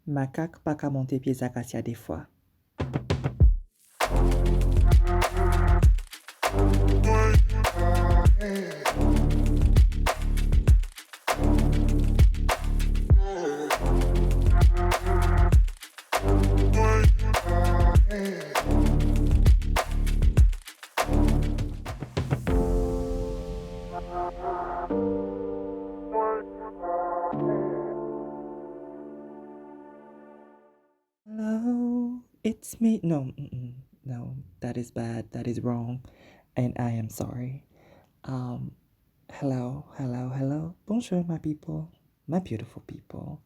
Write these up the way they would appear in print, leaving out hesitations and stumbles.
Macaque pas qu'à monter pieds acacia des fois. Hello, it's me. No, no, that is bad. That is wrong, and I am sorry. Um, hello. Bonjour, my people, my beautiful people.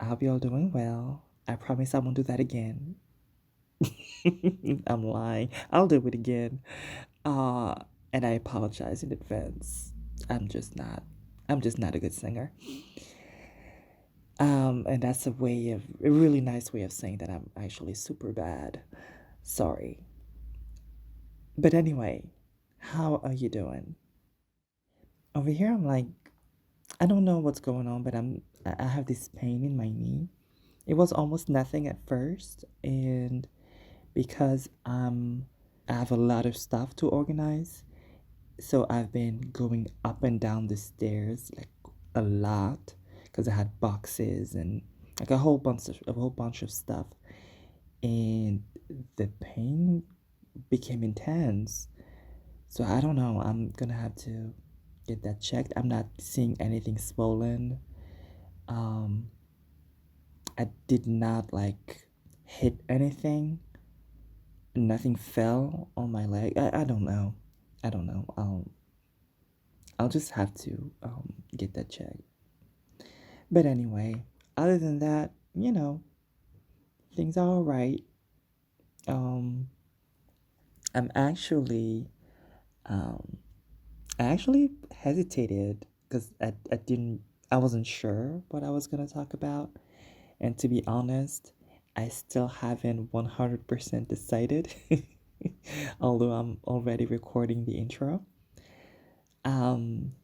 I hope you all doing well. I promise I won't do that again. I'm lying. I'll do it again. Uh, and I apologize in advance. I'm just not. I'm just not a good singer. And that's a really nice way of saying that I'm actually super bad. Sorry. But anyway, how are you doing? Over here, I'm like, I don't know what's going on, but I have this pain in my knee. It was almost nothing at first, and because I have a lot of stuff to organize, so I've been going up and down the stairs like a lot because I had boxes and like a whole bunch of stuff, and the pain became intense. So I don't know. I'm gonna have to get that checked. I'm not seeing anything swollen. Um, I did not like hit anything. Nothing fell on my leg. I don't know. I don't know. I'll just have to get that checked. But anyway, other than that, things are all right. Um, I'm actually um, I actually hesitated because I wasn't sure what I was gonna talk about, and to be honest, I still haven't 100% decided. Although I'm already recording the intro. Um,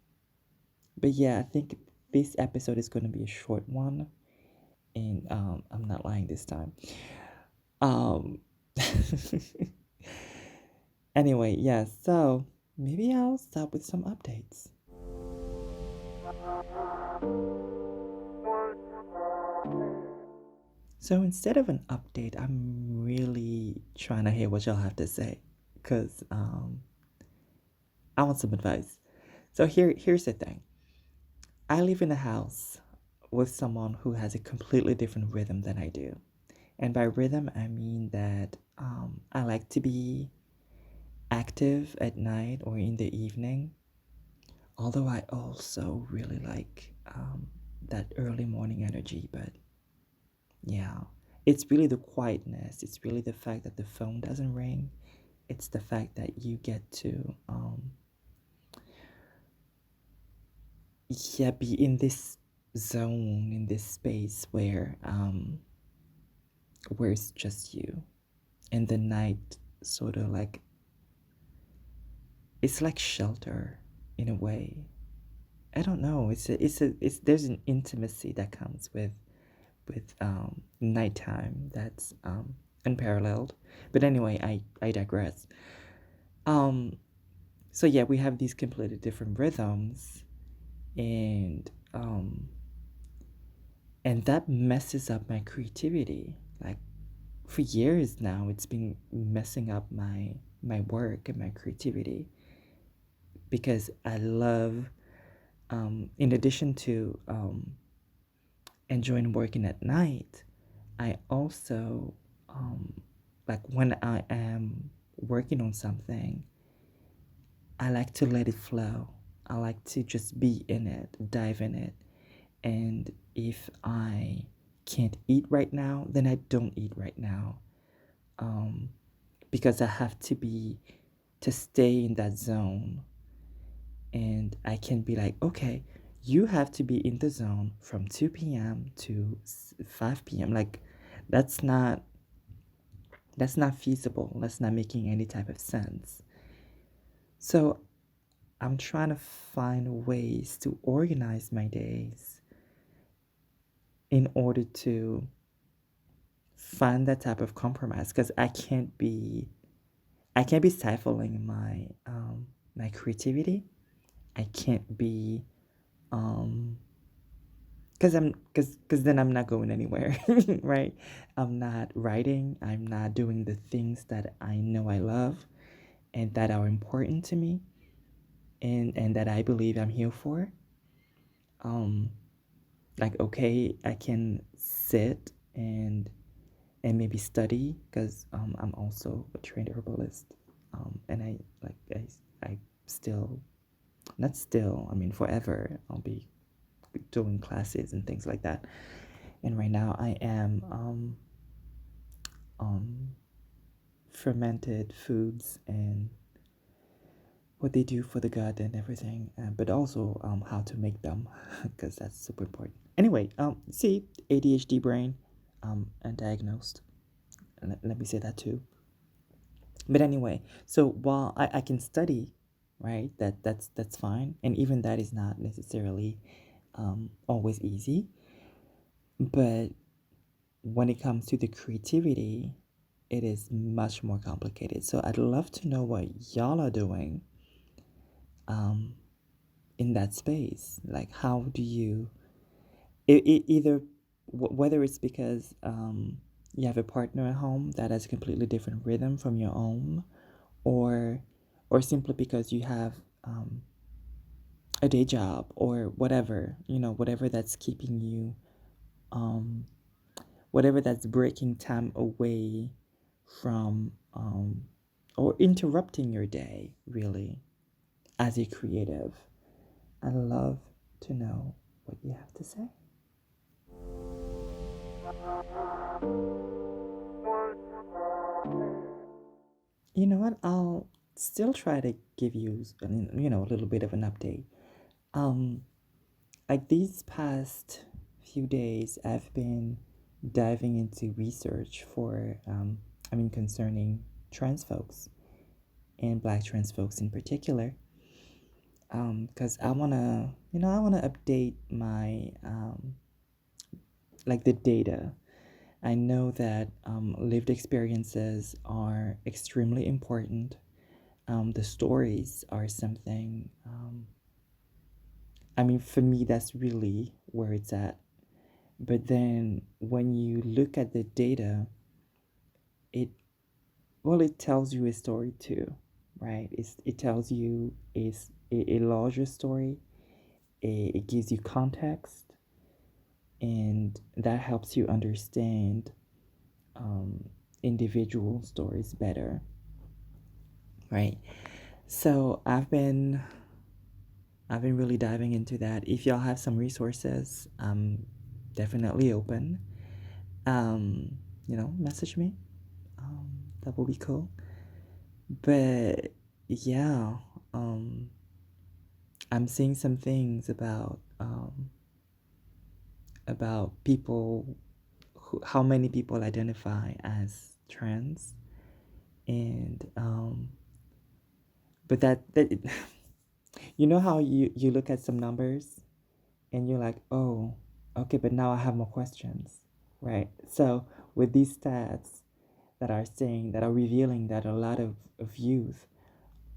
but yeah, I think this episode is going to be a short one, and I'm not lying this time. Um, anyway, yeah, so maybe I'll start with some updates. So instead of an update, I'm really trying to hear what y'all have to say, because I want some advice. So here's the thing. I live in a house with someone who has a completely different rhythm than I do. And by rhythm, I mean that I like to be active at night or in the evening, although I also really like that early morning energy. But yeah, it's really the quietness, it's really the fact that the phone doesn't ring, it's the fact that you get to yeah, be in this zone, in this space where it's just you, and the night sort of like it's like shelter in a way. I don't know. It's there's an intimacy that comes with nighttime that's unparalleled. But anyway, I digress. Um, so yeah, we have these completely different rhythms, and and that messes up my creativity. Like for years now, it's been messing up my work and my creativity because I love, in addition to enjoying working at night, I also, like when I am working on something, I like to let it flow. I like to just be in it, dive in it. And if I can't eat right now, then I don't eat right now. Um, because I have to stay in that zone. And I can be like, okay, you have to be in the zone from 2 p.m. to 5 p.m. Like, that's not that's not feasible. That's not making any type of sense. So I'm trying to find ways to organize my days in order to find that type of compromise because I can't be stifling my creativity. I can't be um because then I'm not going anywhere, right? I'm not writing. I'm not doing the things that I know I love and that are important to me and that I believe I'm here for. Um, like okay, I can sit and maybe study because I'm also a trained herbalist. And I still not still I mean forever I'll be doing classes and things like that. And right now I am um, fermented foods and what they do for the gut and everything, but also how to make them because that's super important. Anyway, see, ADHD brain, undiagnosed. Let me say that too. But anyway, so while I can study, right, that's fine, and even that is not necessarily always easy. But when it comes to the creativity, it is much more complicated. So I'd love to know what y'all are doing um, in that space. Like, how do you either whether it's because you have a partner at home that has a completely different rhythm from your own, or simply because you have a day job or whatever, whatever that's keeping you um, whatever that's breaking time away from or interrupting your day, really, as a creative. I'd love to know what you have to say. You know what? I'll still try to give you, a little bit of an update. Um, like these past few days, I've been diving into research for, concerning trans folks and Black trans folks in particular. Because I wanna update my like the data. I know that lived experiences are extremely important. The stories are something. For me, that's really where it's at. But then when you look at the data, it it tells you a story too, right? It tells you a larger story. It gives you context, and that helps you understand um, individual stories better, right? So I've been really diving into that. If y'all have some resources, I'm definitely open. Um, message me. Um, that will be cool. But yeah, um, I'm seeing some things about people how many people identify as trans, and but that how you look at some numbers and you're like, oh, okay, but now I have more questions, right? So with these stats that are revealing that a lot of youth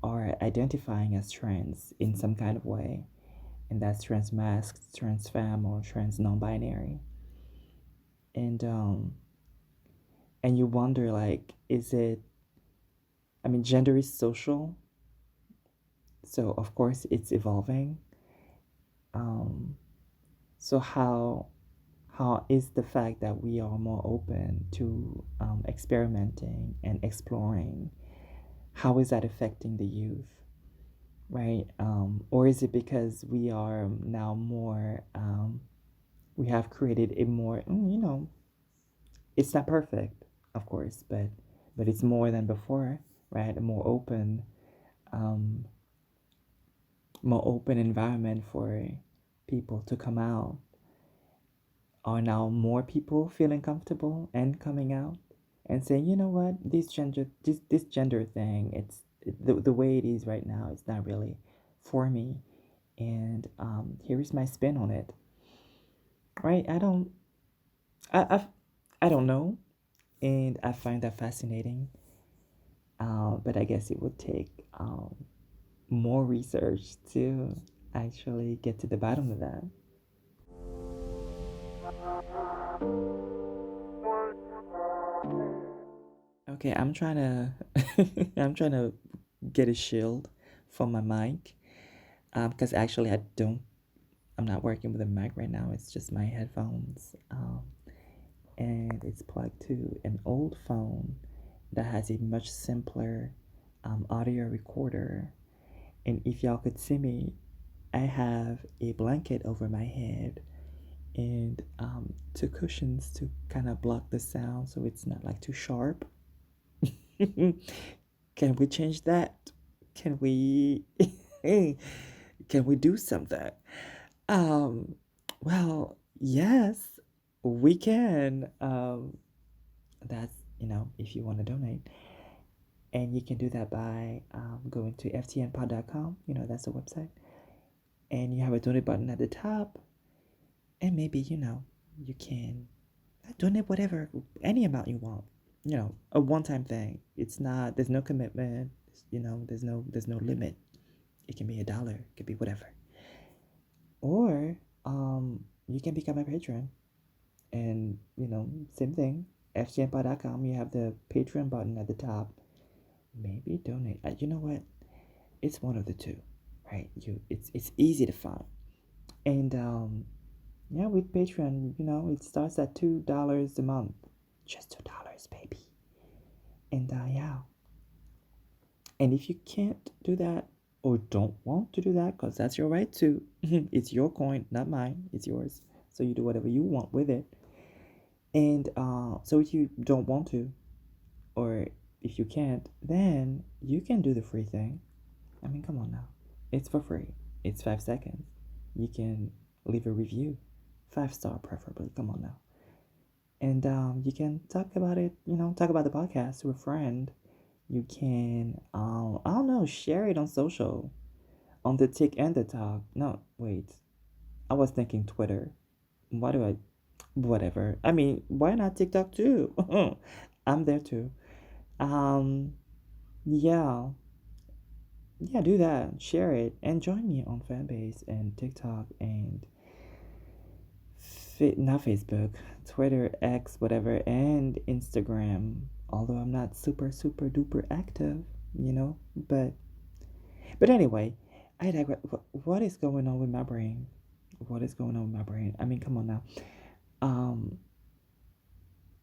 are identifying as trans in some kind of way, and that's trans masked, trans femme, or trans non-binary, and you wonder, like, is it, gender is social, so of course it's evolving. um so how is the fact that we are more open to experimenting and exploring, how is that affecting the youth, right? Or is it because we are now more we have created a more it's not perfect, of course, but it's more than before, right? A um, more open environment for people to come out. Are now more people feeling comfortable and coming out and saying, you know what, this gender thing, the way it is right now, it's not really for me, and here is my spin on it, right? I don't know. And I find that fascinating. But I guess it would take more research to actually get to the bottom of that. Okay, I'm trying to I'm trying to get a shield for my mic. Because actually I'm not working with a mic right now. It's just my headphones. And it's plugged to an old phone that has a much simpler audio recorder. And if y'all could see me, I have a blanket over my head and two cushions to kind of block the sound so it's not like too sharp. Can we change that? Can we can we do something? Um, well, yes, we can. That's, if you want to donate. And you can do that by going to ftnpod.com. That's the website. And you have a donate button at the top. And maybe, you can donate whatever, any amount you want. A one-time thing. It's not, there's no commitment. There's no limit. It can be $1. It could be whatever. Or you can become a patron. And, same thing. ftnpod.com, you have the Patreon button at the top. Maybe donate. You know what? It's one of the two, right? It's easy to find. And yeah, with Patreon, it starts at $2 a month. Just $2, baby. And yeah. And if you can't do that or don't want to do that, because that's your right to, it's your coin, not mine. It's yours. So you do whatever you want with it. And so if you don't want to, or if you can't, then you can do the free thing. I mean, come on now. It's for free. It's 5 seconds. You can leave a review, 5 star preferably. Come on now. And you can talk about it, talk about the podcast to a friend. You can, I don't know, share it on social, on the Tik and the Talk. No, wait. I was thinking Twitter. Why do I, whatever. I mean, why not TikTok too? I'm there too. Um, yeah. Yeah, do that. Share it and join me on Fanbase and TikTok and not Facebook, Twitter, X, whatever, and Instagram. Although I'm not super super duper active, but anyway, I digress. What is going on with my brain? What is going on with my brain? I mean, come on now. Um,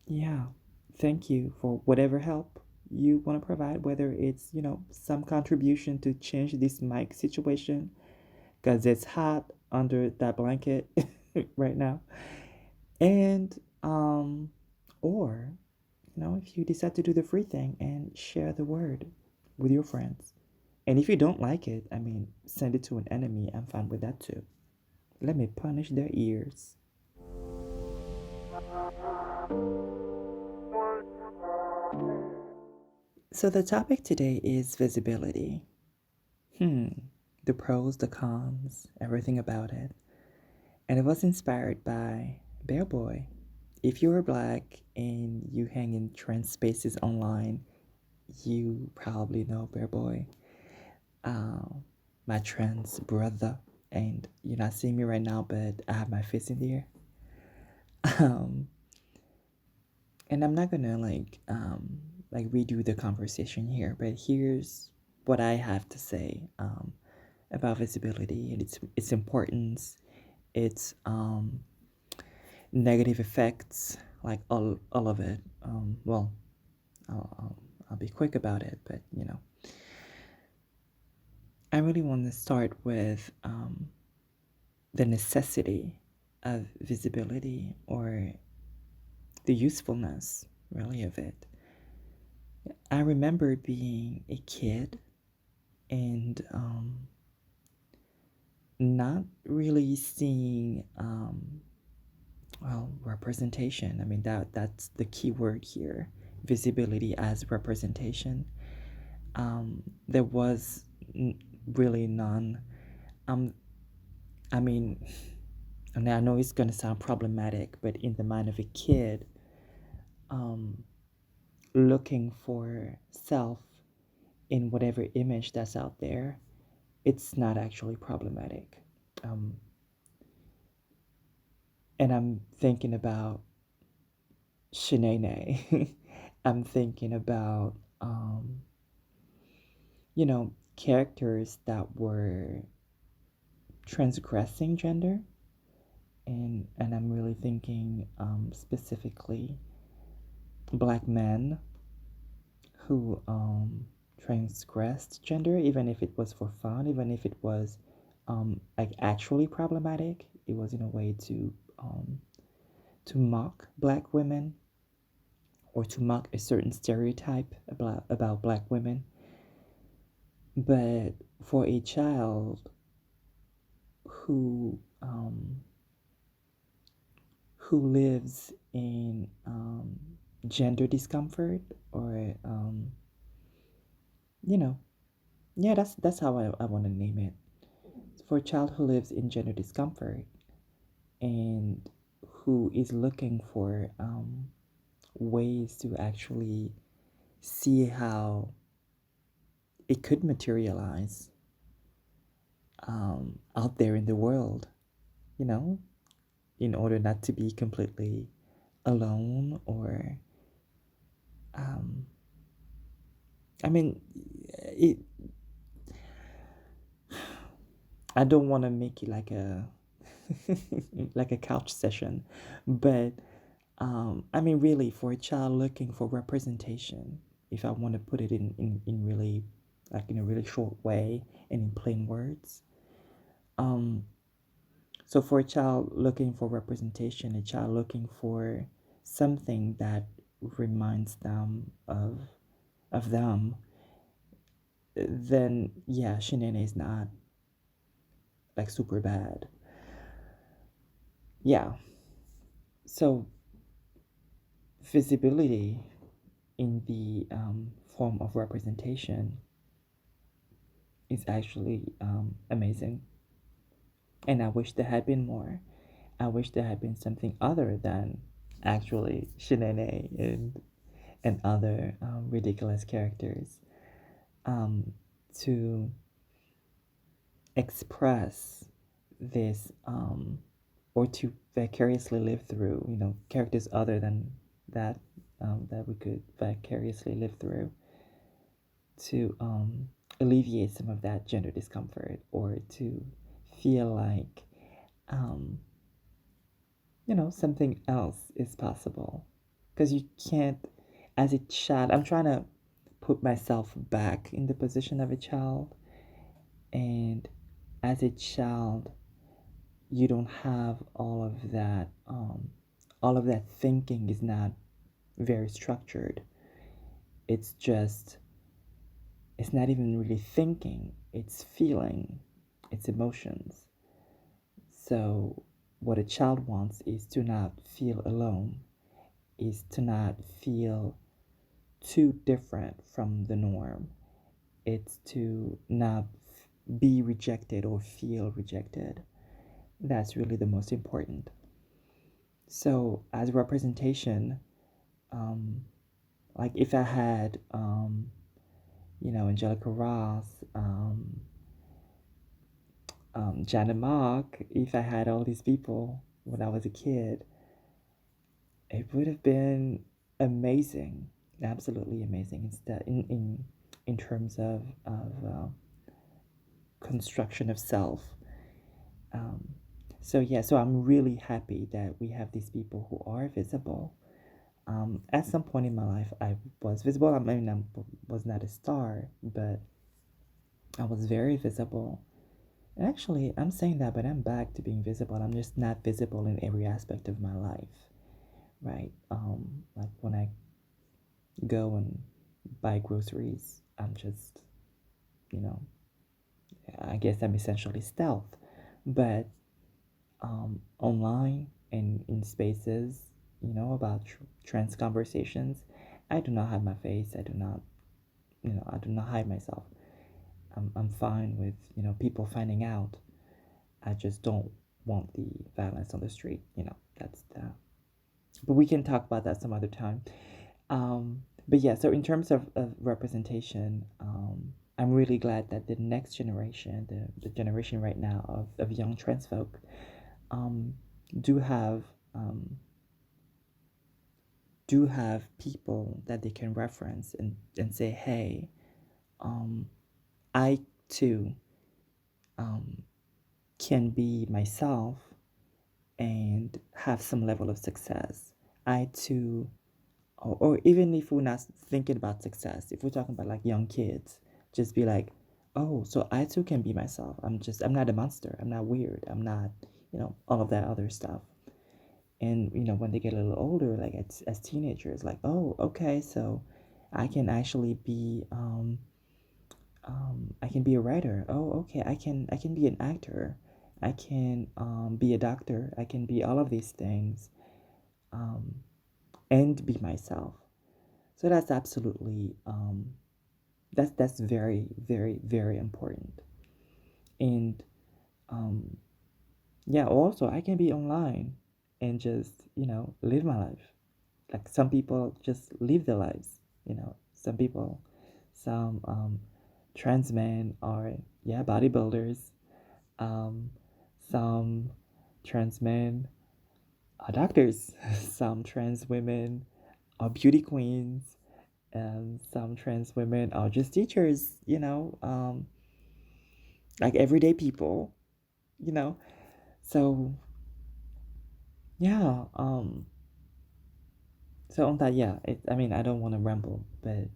yeah. Thank you for whatever help you want to provide, whether it's some contribution to change this mic situation because it's hot under that blanket right now. And or if you decide to do the free thing and share the word with your friends. And if you don't like it, I mean, send it to an enemy. I'm fine with that too. Let me punish their ears. So the topic today is visibility. The pros, the cons, everything about it. And it was inspired by Bear Boy. If you're black and you hang in trans spaces online, you probably know Bear Boy, my trans brother. And you're not seeing me right now, but I have my face in the air. And I'm not gonna like redo the conversation here, but here's what I have to say about visibility and its importance, its negative effects, like all of it. Well, I'll be quick about it, but I really want to start with the necessity of visibility or the usefulness, really, of it. I remember being a kid and not really seeing representation. I mean, that's the key word here, visibility as representation. There was really none. I mean, and I know it's gonna sound problematic, but in the mind of a kid, looking for self in whatever image that's out there, it's not actually problematic. Um, and I'm thinking about Shanae. I'm thinking about, characters that were transgressing gender. And I'm really thinking specifically black men who transgressed gender, even if it was for fun, even if it was like actually problematic. It was in a way to mock black women or to mock a certain stereotype about black women. But for a child who who lives in gender discomfort or you know yeah, that's how I want to name it. For a child who lives in gender discomfort and who is looking for ways to actually see how it could materialize out there in the world, you know, in order not to be completely alone or, um, I mean, it. I don't want to make it like a like a couch session, but I mean, really, for a child looking for representation, if I want to put it in really, like in a really short way and in plain words, um, so for a child looking for representation, a child looking for something that reminds them of them, then yeah, Shinene is not like super bad. Yeah. So visibility in the form of representation is actually amazing. And I wish there had been more. I wish there had been something other than actually Shinene and other ridiculous characters to express this or to vicariously live through, characters other than that that we could vicariously live through to alleviate some of that gender discomfort or to feel like um, something else is possible. Because you can't, as a child, I'm trying to put myself back in the position of a child. And as a child, you don't have all of that. All of that thinking is not very structured. It's just, it's not even really thinking, it's feeling, it's emotions. So, what a child wants is to not feel alone, is to not feel too different from the norm. It's to not be rejected or feel rejected. That's really the most important. So, as representation, um, like if I had, Angelica Ross, Janet Mock, if I had all these people when I was a kid, it would have been amazing, absolutely amazing. Instead, in terms of construction of self. Um, so I'm really happy that we have these people who are visible. At some point in my life, I was visible. I mean, I was not a star, but I was very visible. And actually, I'm saying that, but I'm back to being visible. I'm just not visible in every aspect of my life, right? Like when I go and buy groceries, I'm just, you know, I guess I'm essentially stealth. But online and in spaces, about trans conversations, I do not hide my face. I do not, I do not hide myself. I'm fine with, people finding out. I just don't want the violence on the street. That's the. But we can talk about that some other time. But yeah, so in terms of representation, I'm really glad that the next generation, the generation right now of young trans folk, um, do have um, do have people that they can reference and say, hey, um, I too um, can be myself and have some level of success. I too, or even if we're not thinking about success, if we're talking about like young kids, just be like, oh, so I too can be myself. I'm not a monster. I'm not weird. I'm not, all of that other stuff. And, when they get a little older, like as teenagers, like, oh, okay, so I can actually be, I can be a writer. Oh, okay, I can be an actor. I can be a doctor. I can be all of these things, um, and be myself. So that's absolutely that's very very very important. And um, yeah, also I can be online and just live my life. Like some people just live their lives. Some people, some trans men are bodybuilders. Um, some trans men are doctors. Some trans women are beauty queens, and some trans women are just teachers, like everyday people, you know. So yeah, so on that, yeah, I mean, I don't want to ramble, but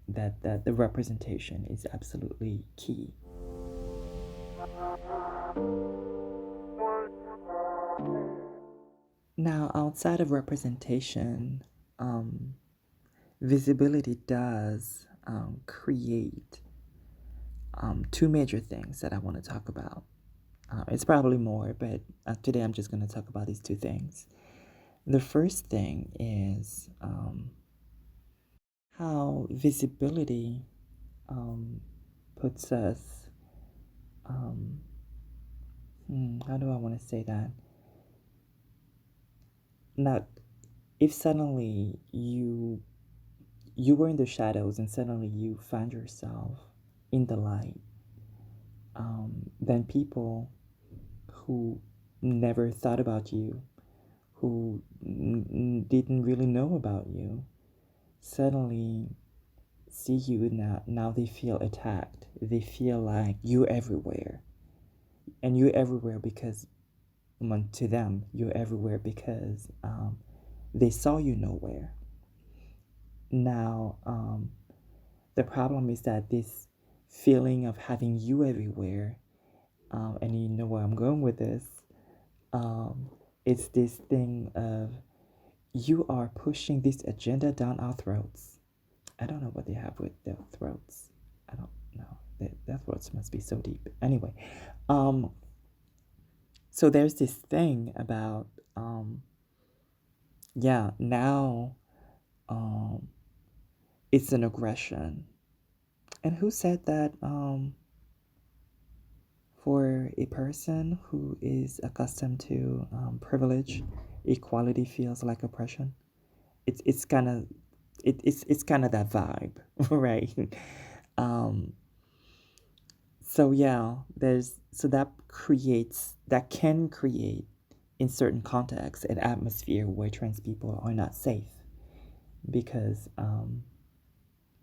that the representation is absolutely key. Now, outside of representation, um, visibility does create two major things that I want to talk about. It's probably more, but today I'm just going to talk about these two things. The first thing is how visibility puts us, um, how do I want to say that? Now, if suddenly you were in the shadows and suddenly you found yourself in the light, then people who never thought about you, who didn't really know about you, suddenly see you now. Now they feel attacked. They feel like you're everywhere, and you're everywhere because, to them, you're everywhere because they saw you nowhere. Now, the problem is that this feeling of having you everywhere, and you know where I'm going with this, it's this thing of you are pushing this agenda down our throats. I don't know what they have with their throats. I don't know. Their throats must be so deep. Anyway, um, so there's this thing about, yeah, now, um, it's an aggression. And who said that, for a person who is accustomed to privilege, equality feels like oppression? It's kind of it's kind of that vibe, right? Um, so yeah, that can create in certain contexts an atmosphere where trans people are not safe because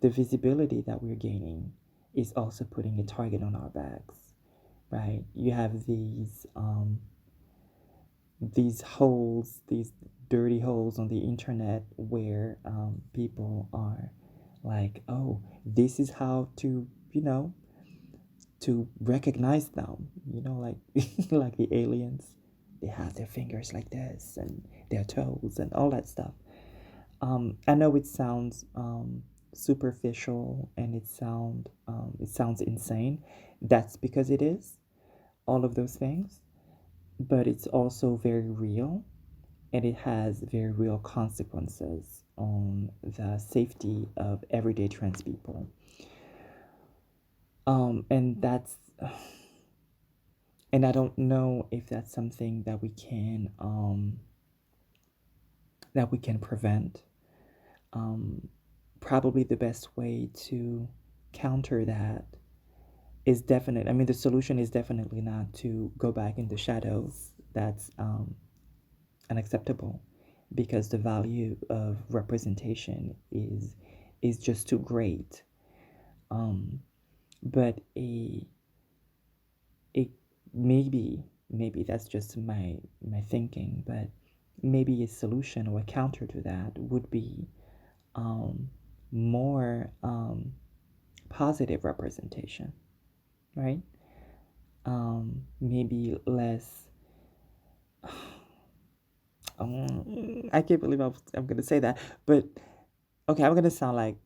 the visibility that we're gaining is also putting a target on our backs, right? You have these holes, these dirty holes on the internet where people are like, oh, this is how to, to recognize them, like like the aliens. They have their fingers like this and their toes and all that stuff. I know it sounds superficial and it sounds insane. That's because it is all of those things, but it's also very real and it has very real consequences on the safety of everyday trans people. And that's, and I don't know if that's something that we can prevent. probably the best way to counter that is definite. I mean, the solution is definitely not to go back in the shadows. That's unacceptable, because the value of representation is just too great. Um, but a maybe that's just my thinking, but maybe a solution or a counter to that would be um, more positive representation, right? Maybe less. I can't believe I'm gonna say that, but okay, I'm gonna sound like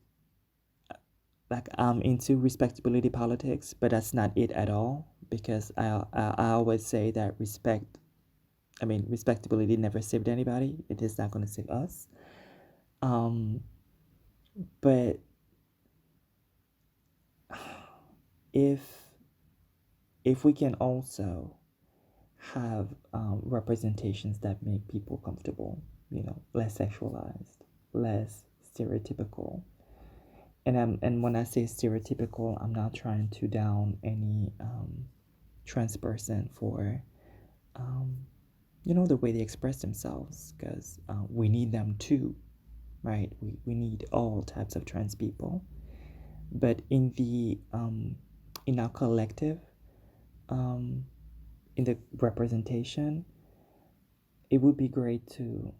I'm into respectability politics, but that's not it at all, because I always say that respectability never saved anybody. It is not gonna save us. Um, but if if we can also have representations that make people comfortable, less sexualized, less stereotypical. And when I say stereotypical, I'm not trying to down any trans person for the way they express themselves, because we need them too, right? We need all types of trans people, but in our collective, um, in the representation, it would be great to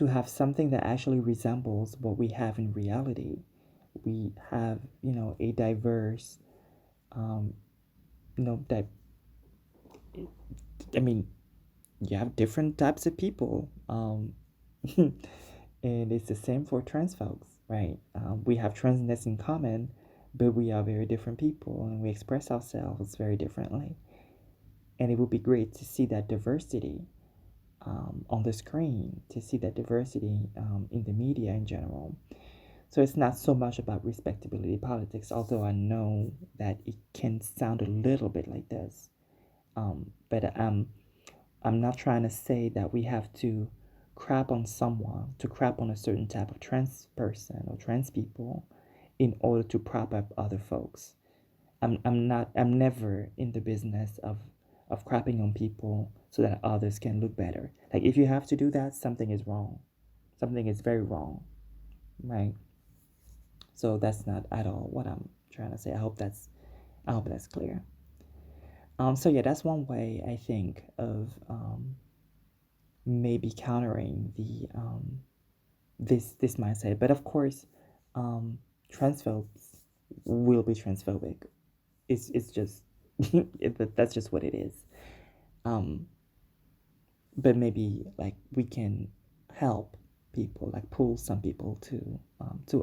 have something that actually resembles what we have in reality. We have, a diverse, that I mean, you have different types of people, and it's the same for trans folks, right? We have transness in common, but we are very different people, and we express ourselves very differently. And it would be great to see that diversity on the screen, to see that diversity in the media in general. So it's not so much about respectability politics, although I know that it can sound a little bit like this. But I'm not trying to say that we have to crap on someone, to crap on a certain type of trans person or trans people in order to prop up other folks. I'm never in the business of crapping on people so that others can look better. Like, if you have to do that, something is wrong. Something is very wrong, right? So that's not at all what I'm trying to say. I hope that's clear. So yeah, that's one way I think of maybe countering the this mindset. But of course, transphobes will be transphobic. It's just that's just what it is. Um, but maybe like we can help people, like pull some people to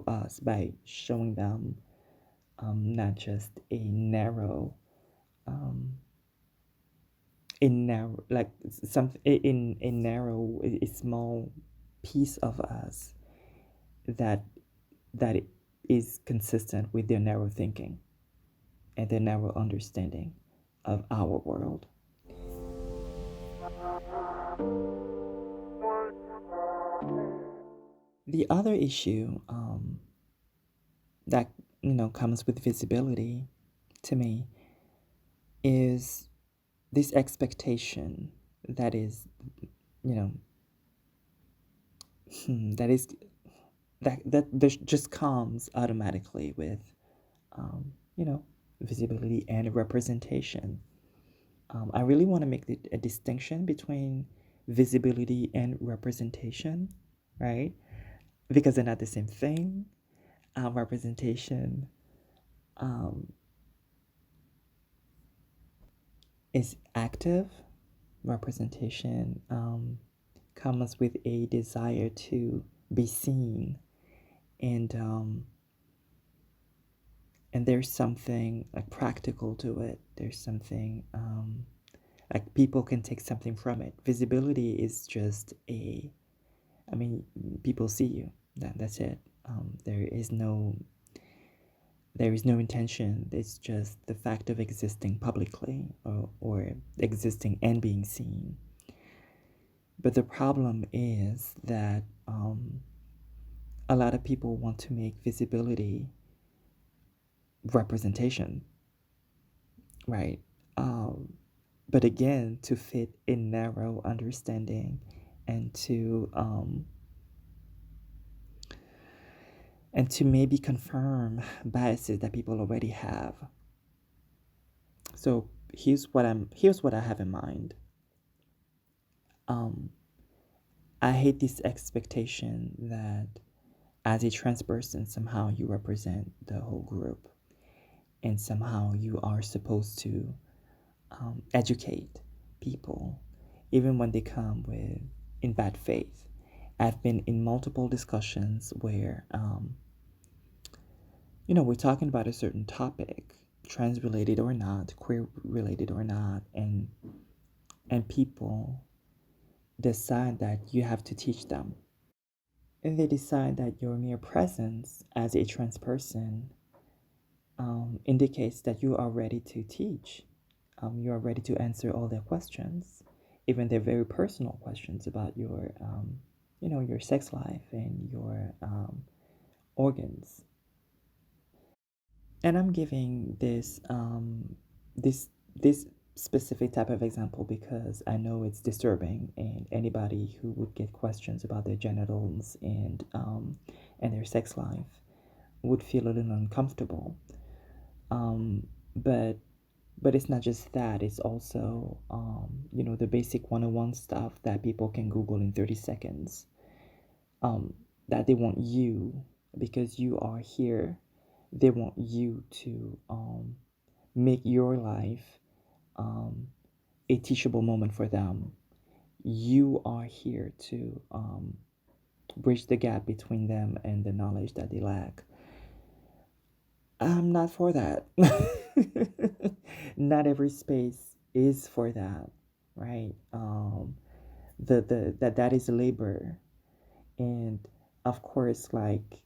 us by showing them not just um, like some in a narrow, a small piece of us that that is consistent with their narrow thinking and their narrow understanding of our world. The other issue that comes with visibility to me is this expectation that is you know that is that just comes automatically with um, you know visibility and representation. I really want to make a distinction between visibility and representation, right? Because they're not the same thing. Representation um, is active. Representation comes with a desire to be seen, and there's something like practical to it. There's something like people can take something from it. Visibility is just I mean, people see you. That's it. There is no intention. It's just the fact of existing publicly, or existing and being seen. But the problem is that a lot of people want to make visibility representation, right? Um, but again, to fit a narrow understanding and to maybe confirm biases that people already have. So here's what I have in mind. Um, I hate this expectation that as a trans person, somehow you represent the whole group, and somehow you are supposed to educate people, even when they come with in bad faith. I've been in multiple discussions where, we're talking about a certain topic, trans related or not, queer related or not, and people decide that you have to teach them. And they decide that your mere presence as a trans person indicates that you are ready to teach. You are ready to answer all their questions, even their very personal questions about your sex life and your organs. And I'm giving this specific type of example because I know it's disturbing, and anybody who would get questions about their genitals and their sex life would feel a little uncomfortable. Um, but but it's not just that. It's also the basic 101 stuff that people can Google in 30 seconds. That they want you, because you are here, they want you to make your life a teachable moment for them. You are here to bridge the gap between them and the knowledge that they lack. I'm not for that. Not every space is for that, right? That is labor, and of course, like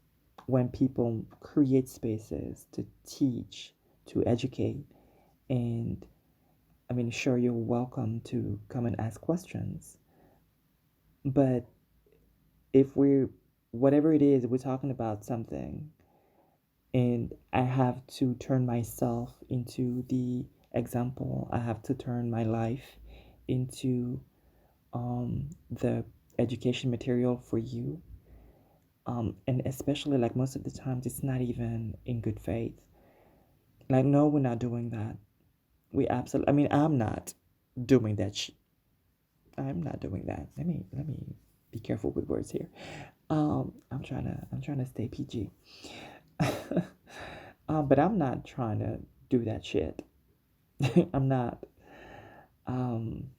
when people create spaces to teach, to educate, and I mean, sure, you're welcome to come and ask questions, but if we're whatever it is, we're talking about something, and I have to turn myself into the example. I have to turn my life into the education material for you. And especially like most of the times, it's not even in good faith. Like, no, we're not doing that. We absolutely. I mean, I'm not doing that. I'm not doing that. Let me be careful with words here. I'm trying to stay PG. But I'm not trying to do that shit. I'm not. Um,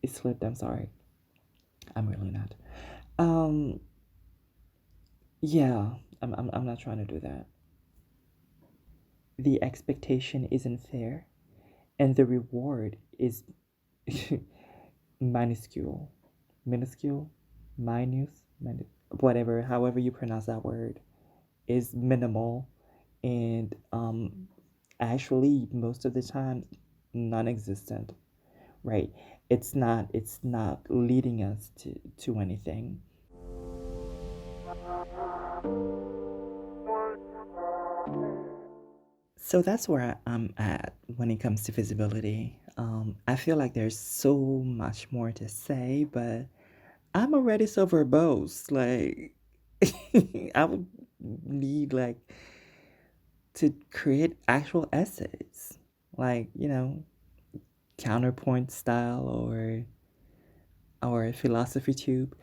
it slipped. I'm sorry. I'm really not. Um, yeah, I'm not trying to do that. The expectation isn't fair, and the reward is minuscule, minuscule, whatever, however you pronounce that word, is minimal, and actually most of the time non-existent, right? It's not leading us to anything. So that's where I'm at when it comes to visibility. I feel like there's so much more to say, but I'm already so verbose. Like, I would need like to create actual essays, like counterpoint style or philosophy tube.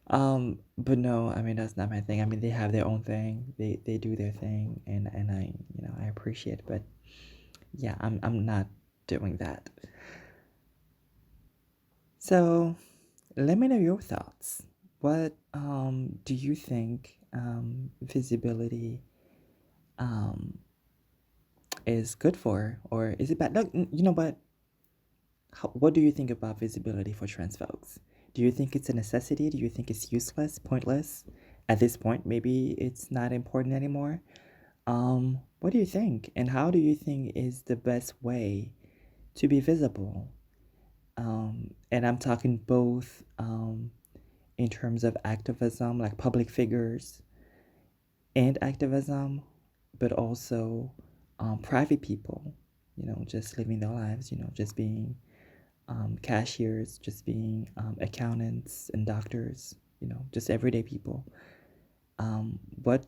But no, I mean that's not my thing. I mean they have their own thing. They do their thing, and I appreciate it, but yeah, I'm not doing that. So let me know your thoughts. What do you think visibility um is good for, or is it bad? Look, you know what? What do you think about visibility for trans folks? Do you think it's a necessity? Do you think it's useless, pointless? At this point, maybe it's not important anymore. What do you think? And how do you think is the best way to be visible? And I'm talking both in terms of activism, like public figures, and activism, but also private people, just living their lives, just being cashiers, just being accountants and doctors, just everyday people. What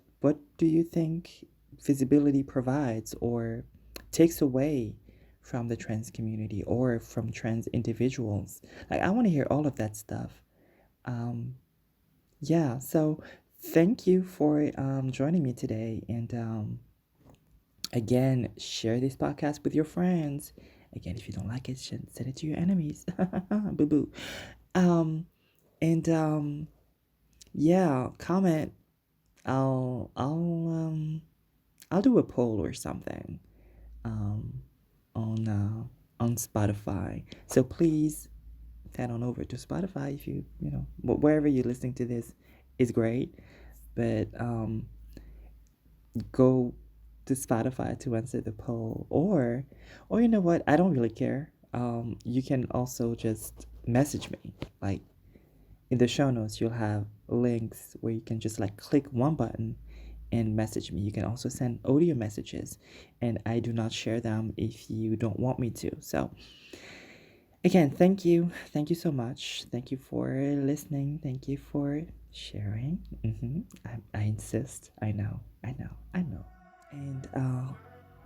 do you think visibility provides or takes away from the trans community or from trans individuals? Like, I want to hear all of that stuff. Um, yeah, so thank you for joining me today. And again, share this podcast with your friends. Again, if you don't like it, send it to your enemies. Boo boo. Um, and yeah, comment. I'll I'll um I'll do a poll or something um on Spotify. So please head on over to Spotify if wherever you're listening to this is great, but go to Spotify to answer the poll, or you know what? I don't really care. You can also just message me. Like in the show notes, you'll have links where you can just like click one button and message me. You can also send audio messages, and I do not share them if you don't want me to. So again, thank you. Thank you so much. Thank you for listening. Thank you for sharing. I insist. I know. I know. I know. And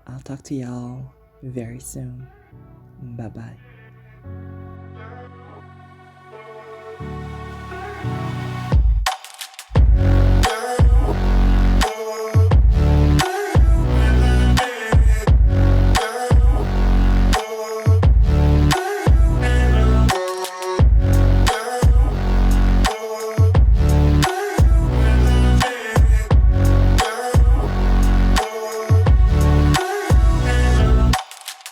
I'll talk to y'all very soon. Bye bye.